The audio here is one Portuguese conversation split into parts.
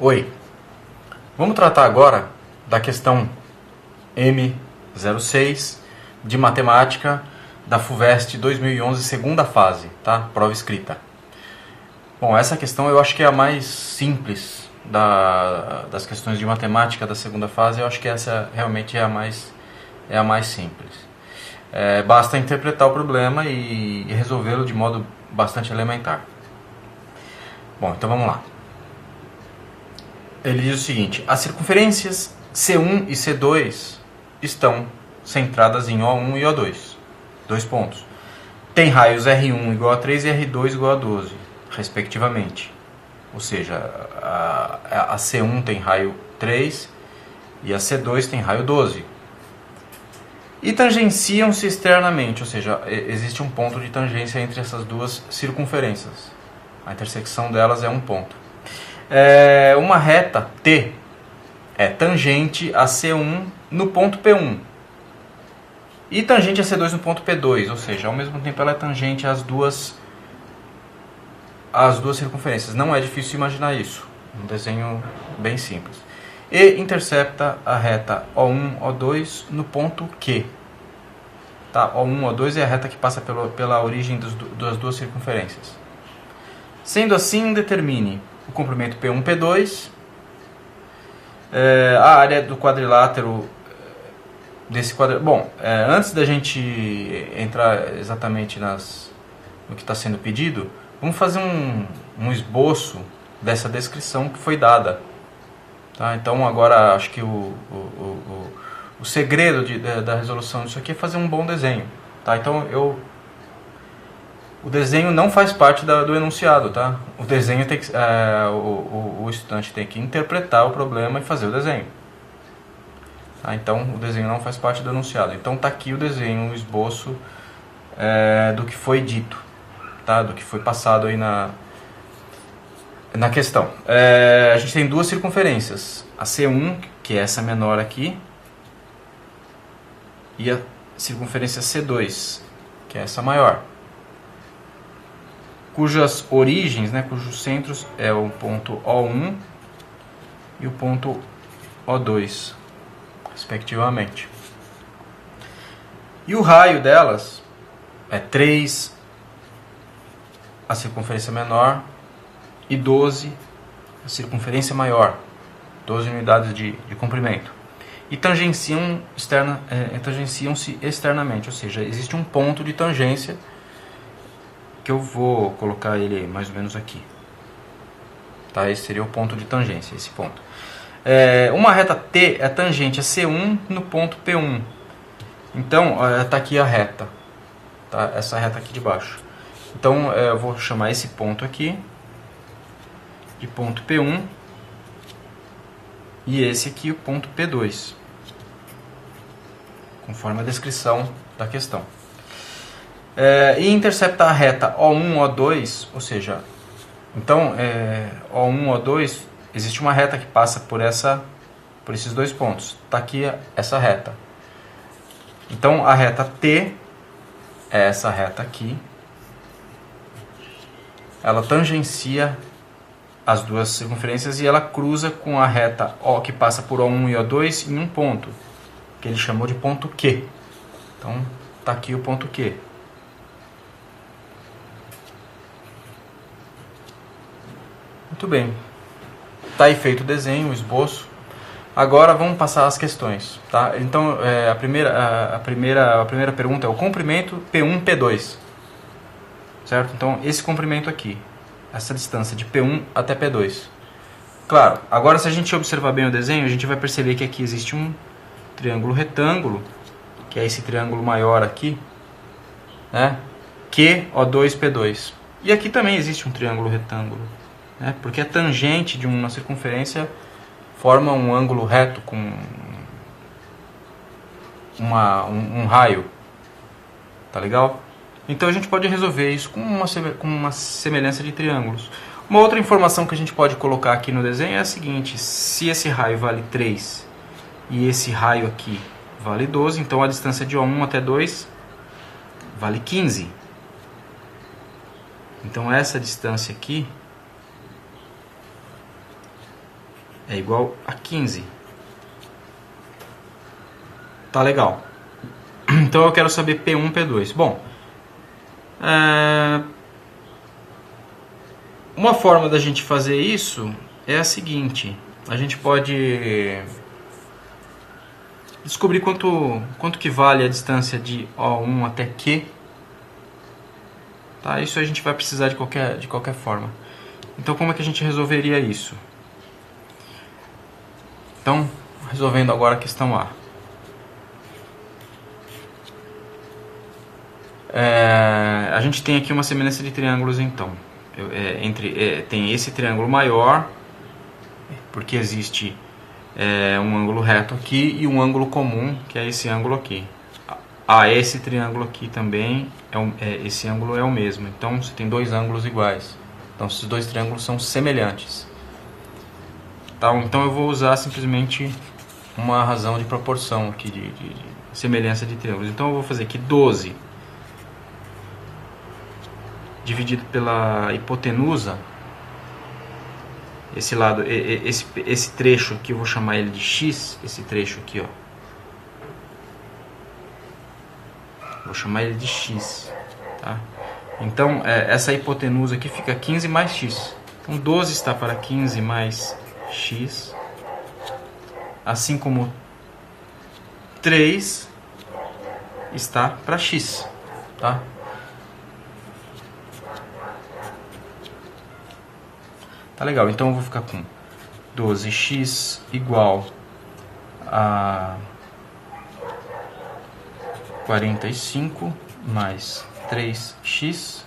Oi, vamos tratar agora da questão M06 de matemática da FUVEST 2011, segunda fase, tá? Prova escrita. Bom, essa questão eu acho que é a mais simples das questões de matemática da segunda fase. Eu acho que essa realmente é a mais simples. Basta interpretar o problema e resolvê-lo de modo bastante elementar. Bom, então vamos lá. Ele diz o seguinte: as circunferências C1 e C2 estão centradas em O1 e O2. 2 pontos. Tem raios R1 igual a 3 e R2 igual a 12, respectivamente. Ou seja, a C1 tem raio 3 e a C2 tem raio 12. E tangenciam-se externamente, ou seja, existe um ponto de tangência entre essas duas circunferências. A intersecção delas é um ponto. Uma reta T é tangente a C1 no ponto P1 e tangente a C2 no ponto P2, ou seja, ao mesmo tempo ela é tangente às duas circunferências. Não é difícil imaginar isso, um desenho bem simples. E intercepta a reta O1, O2 no ponto Q. Tá? O1, O2 é a reta que passa pela origem das duas circunferências. Sendo assim, determine o comprimento P1, P2, a área do quadrilátero desse quadrilátero. Bom, antes da gente entrar exatamente no que está sendo pedido, vamos fazer um esboço dessa descrição que foi dada. Tá? Então agora acho que o segredo da resolução disso aqui é fazer um bom desenho. Tá? Então o desenho não faz parte do enunciado, tá? O desenho tem que, o estudante tem que interpretar o problema e fazer o desenho. Tá? Então o desenho não faz parte do enunciado. Então está aqui o desenho, o esboço do que foi dito, tá? Do que foi passado aí na questão. A gente tem duas circunferências, a C1, que é essa menor aqui, e a circunferência C2, que é essa maior, cujas origens, cujos centros é o ponto O1 e o ponto O2, respectivamente. E o raio delas é 3, a circunferência menor, e 12, a circunferência maior, 12 unidades de comprimento. E tangenciam-se externamente, ou seja, existe um ponto de tangência que eu vou colocar ele mais ou menos aqui. Tá? Esse seria o ponto de tangência, esse ponto. Uma reta T é tangente a C1 no ponto P1. Então, está aqui a reta. Tá? Essa reta aqui de baixo. Então, eu vou chamar esse ponto aqui de ponto P1 e esse aqui o ponto P2, conforme a descrição da questão. E intercepta a reta O1, O2, ou seja, então O1, O2, existe uma reta que passa por esses dois pontos. Está aqui essa reta. Então a reta T é essa reta aqui. Ela tangencia as duas circunferências e ela cruza com a reta O que passa por O1 e O2 em um ponto, que ele chamou de ponto Q. Então está aqui o ponto Q. Muito bem, está aí feito o desenho, o esboço. Agora vamos passar as questões, tá? Então a primeira pergunta é o comprimento P1, P2, certo? Então esse comprimento aqui, essa distância de P1 até P2. Claro, agora se a gente observar bem o desenho, a gente vai perceber que aqui existe um triângulo retângulo, que é esse triângulo maior aqui, né? Q, O2, P2. E aqui também existe um triângulo retângulo, porque a tangente de uma circunferência forma um ângulo reto com um raio. Tá legal? Então a gente pode resolver isso com uma semelhança de triângulos. Uma outra informação que a gente pode colocar aqui no desenho é a seguinte: se esse raio vale 3 e esse raio aqui vale 12, então a distância de O1 até 2 vale 15. Então essa distância aqui é igual a 15. Tá legal. Então eu quero saber P1, P2. Bom, uma forma da gente fazer isso é a seguinte. A gente pode descobrir quanto que vale a distância de O1 até Q. Tá? Isso a gente vai precisar de qualquer forma. Então como é que a gente resolveria isso? Então, resolvendo agora a questão A. A gente tem aqui uma semelhança de triângulos, então. Tem esse triângulo maior, porque existe um ângulo reto aqui e um ângulo comum, que é esse ângulo aqui. Esse triângulo aqui também, esse ângulo é o mesmo. Então você tem dois ângulos iguais. Então esses dois triângulos são semelhantes. Tá? Então eu vou usar simplesmente uma razão de proporção aqui, de semelhança de triângulos. Então eu vou fazer aqui 12 dividido pela hipotenusa. Esse lado, esse trecho aqui eu vou chamar ele de x, esse trecho aqui, ó. Vou chamar ele de x, tá? Então, essa hipotenusa aqui fica 15 mais x. Então, 12 está para 15 mais x, assim como 3 está para x, tá? Tá legal, então eu vou ficar com 12x igual a 45 mais 3x.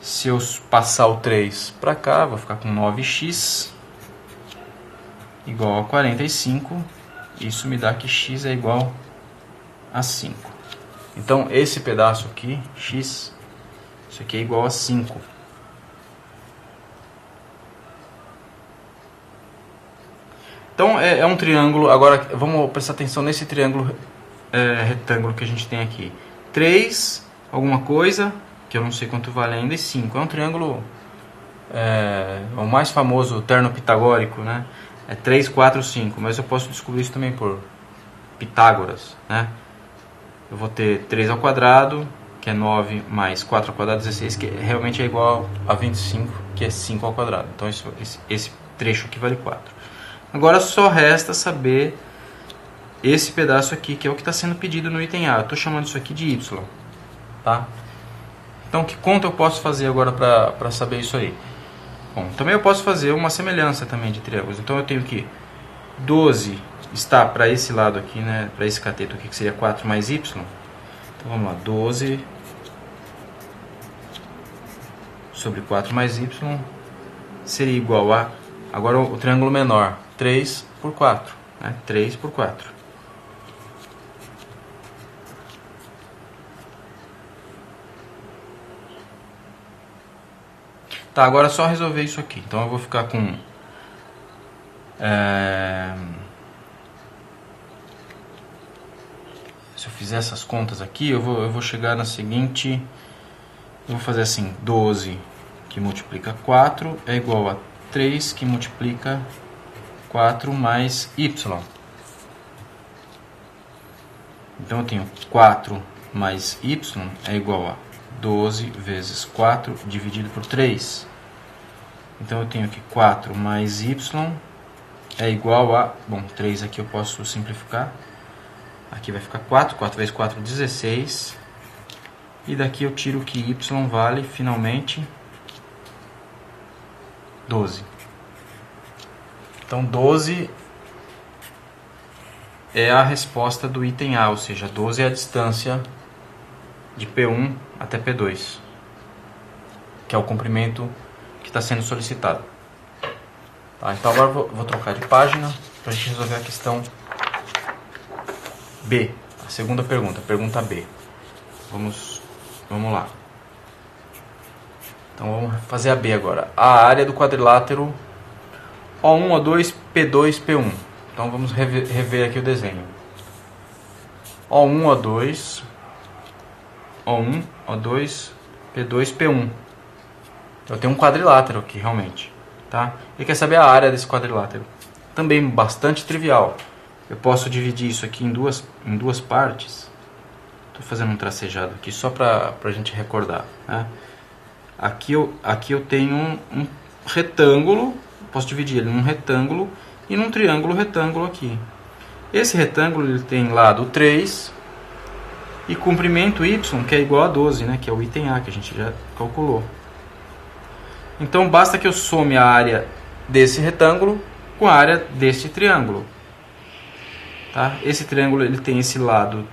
Se eu passar o 3 para cá, vou ficar com 9x igual a 45. Isso me dá que x é igual a 5. Então esse pedaço aqui, x, isso aqui é igual a 5. Então é um triângulo. Agora vamos prestar atenção nesse triângulo retângulo que a gente tem aqui. 3, alguma coisa, que eu não sei quanto vale ainda, e 5. É um triângulo, o mais famoso terno pitagórico, né? É 3, 4, 5. Mas eu posso descobrir isso também por Pitágoras, né? Eu vou ter 3 ao quadrado, que é 9, mais 4 ao quadrado, 16, que realmente é igual a 25, que é 5 ao quadrado. Então esse trecho aqui vale 4. Agora só resta saber esse pedaço aqui, que é o que está sendo pedido no item A. Eu estou chamando isso aqui de y. Tá? Então, que conta eu posso fazer agora para saber isso aí? Bom, também eu posso fazer uma semelhança também de triângulos. Então, eu tenho que 12 está para esse lado aqui, né? Para esse cateto aqui, que seria 4 mais y. Então, vamos lá. 12 sobre 4 mais y seria igual a... Agora o triângulo menor. 3 por 4, né? 3 por 4. Tá, agora é só resolver isso aqui. Então eu vou ficar com... Se eu fizer essas contas aqui, eu vou chegar na seguinte... Eu vou fazer assim, 12 que multiplica 4 é igual a 3 que multiplica 4 mais y. Então eu tenho 4 mais y é igual a 12 vezes 4 dividido por 3. Então eu tenho que 4 mais y é igual a... Bom, 3 aqui eu posso simplificar. Aqui vai ficar 4. 4 vezes 4, 16. E daqui eu tiro que y vale, finalmente, 12. Então 12 é a resposta do item A, ou seja, 12 é a distância de P1 até P2, que é o comprimento que está sendo solicitado. Tá, então agora vou trocar de página para a gente resolver a questão B, a segunda pergunta, pergunta B. Vamos lá. Então vamos fazer a B agora. A área do quadrilátero O1, O2, P2, P1. Então vamos rever aqui o desenho. O1, O2, O1, O2, P2, P1. Eu tenho um quadrilátero aqui, realmente. Tá? E quer saber a área desse quadrilátero. Também bastante trivial. Eu posso dividir isso aqui em duas partes. Estou fazendo um tracejado aqui só para a gente recordar. Né? Aqui eu tenho um retângulo, posso dividir ele num retângulo e num triângulo retângulo aqui. Esse retângulo ele tem lado 3 e comprimento y, que é igual a 12, né? Que é o item A, que a gente já calculou. Então basta que eu some a área desse retângulo com a área deste triângulo. Tá? Esse triângulo ele tem esse lado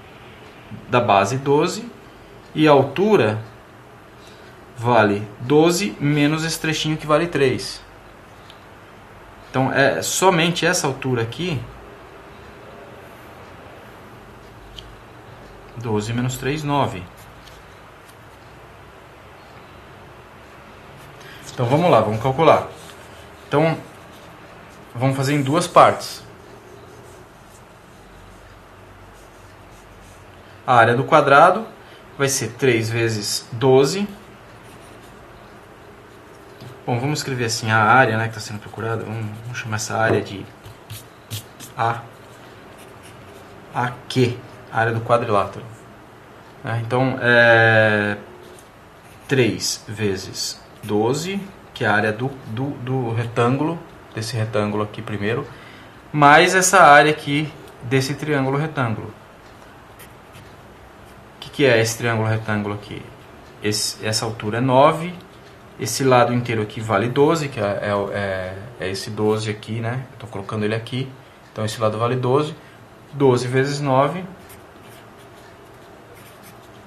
da base 12 e a altura vale 12 menos esse trechinho que vale 3. Então é somente essa altura aqui, 12 menos 3, 9. Então vamos lá, vamos calcular. Então vamos fazer em duas partes. A área do quadrado vai ser 3 vezes 12. Bom, vamos escrever assim a área, né, que está sendo procurada. Vamos chamar essa área de AQ, a área do quadrilátero. Então, 3 vezes 12, que é a área do retângulo, desse retângulo aqui primeiro, mais essa área aqui desse triângulo retângulo. O que é esse triângulo retângulo aqui? Essa altura é 9, esse lado inteiro aqui vale 12, que é esse 12 aqui, né? Estou colocando ele aqui, então esse lado vale 12. 12 vezes 9,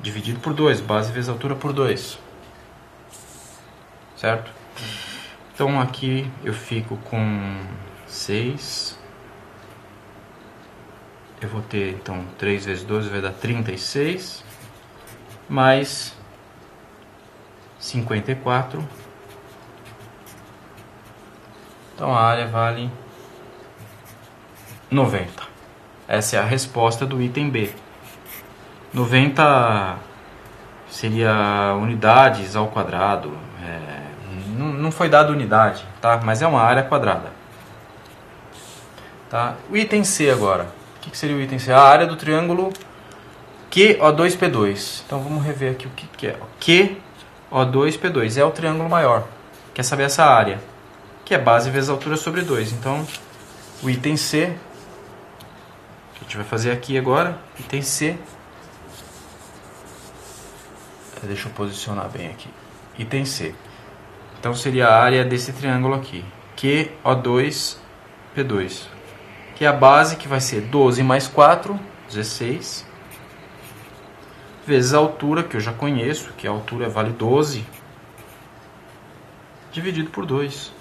dividido por 2, base vezes altura por 2. Certo? Então aqui eu fico com 6. Eu vou ter, então, 3 vezes 12 vai dar 36. Mais 54. Então a área vale 90. Essa é a resposta do item B. 90 seria unidades ao quadrado. Não foi dada unidade, tá? Mas é uma área quadrada. Tá? O item C agora. O que seria o item C? A área do triângulo QO2P2. Então vamos rever aqui o que é. QO2P2 é o triângulo maior. Quer saber essa área? Que é base vezes altura sobre 2. Então o item C, que a gente vai fazer aqui agora, item C. Deixa eu posicionar bem aqui. Item C. Então seria a área desse triângulo aqui. QO2P2. Que é a base que vai ser 12 mais 4, 16. Vezes a altura, que eu já conheço, que a altura vale 12. Dividido por 2.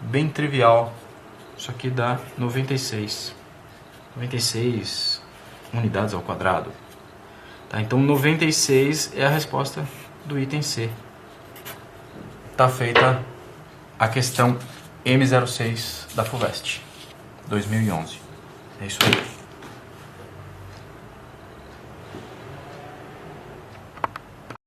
Bem trivial. Isso aqui dá 96. 96 unidades ao quadrado. Tá, então 96 é a resposta do item C. Está feita a questão M06 da FUVEST 2011. É isso aí.